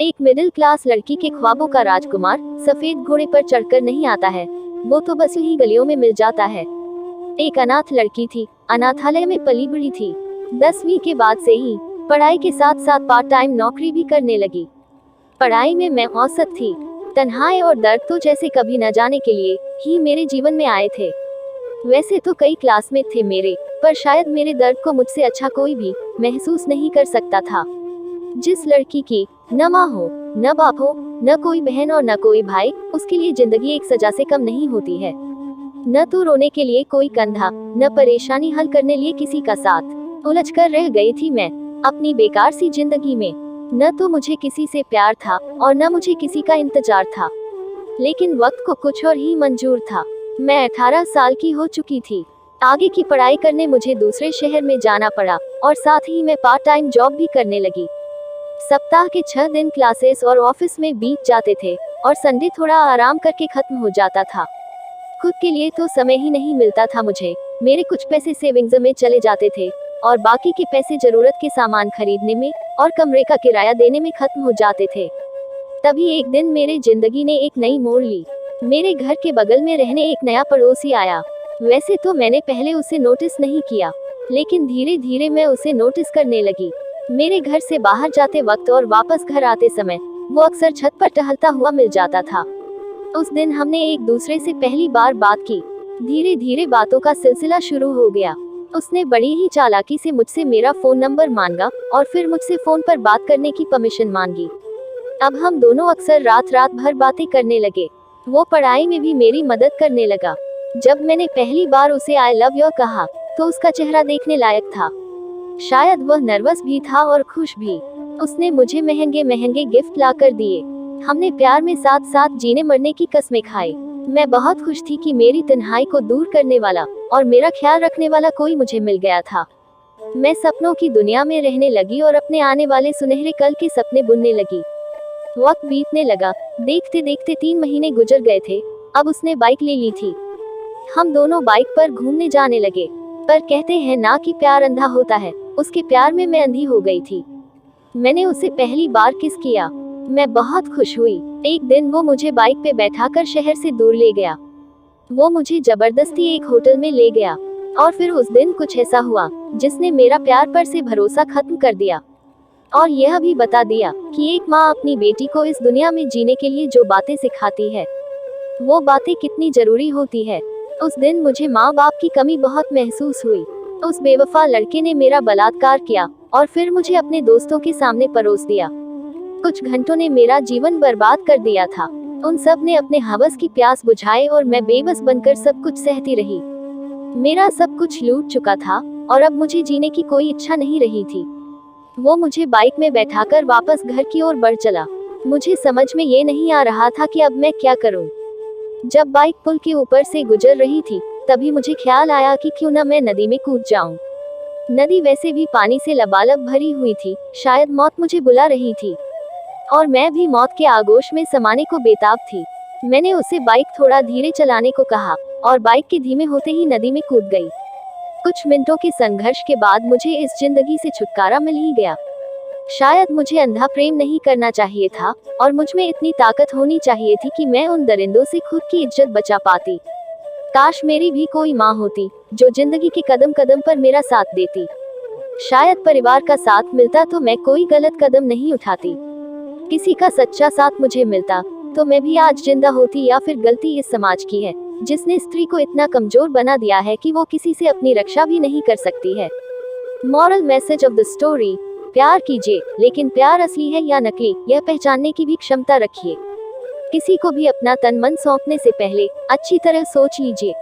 एक middle class लड़की के ख्वाबों का राजकुमार सफेद घोड़े पर चढ़कर नहीं आता है, वो तो बस यूं ही गलियों में मिल जाता है। एक अनाथ लड़की थी, अनाथालय में पली बढ़ी थी। 10वीं के बाद से ही पढ़ाई के साथ साथ पार्ट टाइम नौकरी भी करने लगी। पढ़ाई में मैं औसत थी। तन्हाई और दर्द तो जैसे कभी न जाने के लिए ही मेरे जीवन में आए थे। वैसे तो कई क्लासमेट थे मेरे, पर शायद मेरे दर्द को मुझसे अच्छा कोई भी महसूस नहीं कर सकता था। जिस लड़की की न माँ हो, न बाप हो, न कोई बहन और न कोई भाई, उसके लिए जिंदगी एक सजा से कम नहीं होती है। न तो रोने के लिए कोई कंधा, न परेशानी हल करने लिए किसी का साथ। उलझ कर रह गई थी मैं अपनी बेकार सी जिंदगी में। न तो मुझे किसी से प्यार था और न मुझे किसी का इंतजार था, लेकिन वक्त को कुछ और ही मंजूर था। मैं 18 साल की हो चुकी थी। आगे की पढ़ाई करने मुझे दूसरे शहर में जाना पड़ा और साथ ही मैं पार्ट टाइम जॉब भी करने लगी। सप्ताह के 6 दिन क्लासेस और ऑफिस में बीत जाते थे और संडे थोड़ा आराम करके खत्म हो जाता था। खुद के लिए तो समय ही नहीं मिलता था मुझे। मेरे कुछ पैसे सेविंग्स में चले जाते थे और बाकी के पैसे जरूरत के सामान खरीदने में और कमरे का किराया देने में खत्म हो जाते थे। तभी एक दिन मेरे जिंदगी ने एक नई मोड़ ली। मेरे घर के बगल में रहने एक नया पड़ोसी आया। वैसे तो मैंने पहले उसे नोटिस नहीं किया, लेकिन धीरे धीरे मैं उसे नोटिस करने लगी। मेरे घर से बाहर जाते वक्त और वापस घर आते समय वो अक्सर छत पर टहलता हुआ मिल जाता था। उस दिन हमने एक दूसरे से पहली बार बात की। धीरे धीरे बातों का सिलसिला शुरू हो गया। उसने बड़ी ही चालाकी से मुझसे मेरा फोन नंबर मांगा और फिर मुझसे फोन पर बात करने की परमिशन मांगी। अब हम दोनों अक्सर रात रात भर बातें करने लगे। वो पढ़ाई में भी मेरी मदद करने लगा। जब मैंने पहली बार उसे आई लव यू कहा तो उसका चेहरा देखने लायक था। शायद वह नर्वस भी था और खुश भी। उसने मुझे महंगे महंगे गिफ्ट लाकर दिए। हमने प्यार में साथ साथ जीने मरने की कस्में खाई। मैं बहुत खुश थी कि मेरी तन्हाई को दूर करने वाला और मेरा ख्याल रखने वाला कोई मुझे मिल गया था। मैं सपनों की दुनिया में रहने लगी और अपने आने वाले सुनहरे कल के सपने बुनने लगी। वक्त बीतने लगा। देखते देखते 3 महीने गुजर गए थे। अब उसने बाइक ले ली थी। हम दोनों बाइक पर घूमने जाने लगे। पर कहते हैं ना कि प्यार अंधा होता है, उसके प्यार में मैं अंधी हो गई थी। मैंने उसे पहली बार किस किया। मैं बहुत खुश हुई। एक दिन वो मुझे बाइक पे बैठाकर शहर से दूर ले गया। वो मुझे जबरदस्ती एक होटल में ले गया और फिर उस दिन कुछ ऐसा हुआ जिसने मेरा प्यार पर से भरोसा खत्म कर दिया और यह भी बता दिया कि एक माँ अपनी बेटी को इस दुनिया में जीने के लिए जो बातें सिखाती है, वो बातें कितनी जरूरी होती है। उस दिन मुझे माँ बाप की कमी बहुत महसूस हुई। उस बेवफा लड़के ने मेरा बलात्कार किया और फिर मुझे अपने दोस्तों के सामने परोस दिया। कुछ घंटों ने मेरा जीवन बर्बाद कर दिया था। उन सब ने अपने हवस की प्यास बुझाई और मैं बेबस बनकर सब कुछ सहती रही। मेरा सब कुछ लूट चुका था और अब मुझे जीने की कोई इच्छा नहीं रही थी। वो मुझे बाइक में बैठाकर वापस घर की ओर बढ़ चला। मुझे समझ में ये नहीं आ रहा था कि अब मैं क्या करूं। जब बाइक पुल के ऊपर से गुजर रही थी तभी मुझे ख्याल आया कि क्यों न मैं नदी में कूद जाऊं। नदी वैसे भी पानी से लबालब भरी हुई थी। शायद मौत मुझे बुला रही थी और मैं भी मौत के आगोश में समाने को बेताब थी। मैंने उसे बाइक थोड़ा धीरे चलाने को कहा और बाइक के धीमे होते ही नदी में कूद गई। कुछ मिनटों के संघर्ष के बाद मुझे इस जिंदगी से छुटकारा मिल ही गया। शायद मुझे अंधा प्रेम नहीं करना चाहिए था और मुझ में इतनी ताकत होनी चाहिए थी कि मैं उन दरिंदों से खुद की इज्जत बचा पाती। काश मेरी भी कोई माँ होती जो जिंदगी के कदम कदम पर मेरा साथ देती। शायद परिवार का साथ मिलता तो मैं कोई गलत कदम नहीं उठाती। किसी का सच्चा साथ मुझे मिलता तो मैं भी आज जिंदा होती। या फिर गलती इस समाज की है जिसने स्त्री को इतना कमजोर बना दिया है कि वो किसी से अपनी रक्षा भी नहीं कर सकती है। Moral message of the story: प्यार कीजिए, लेकिन प्यार असली है या नकली यह पहचानने की भी क्षमता रखिए। किसी को भी अपना तन मन सौंपने से पहले अच्छी तरह सोच लीजिए।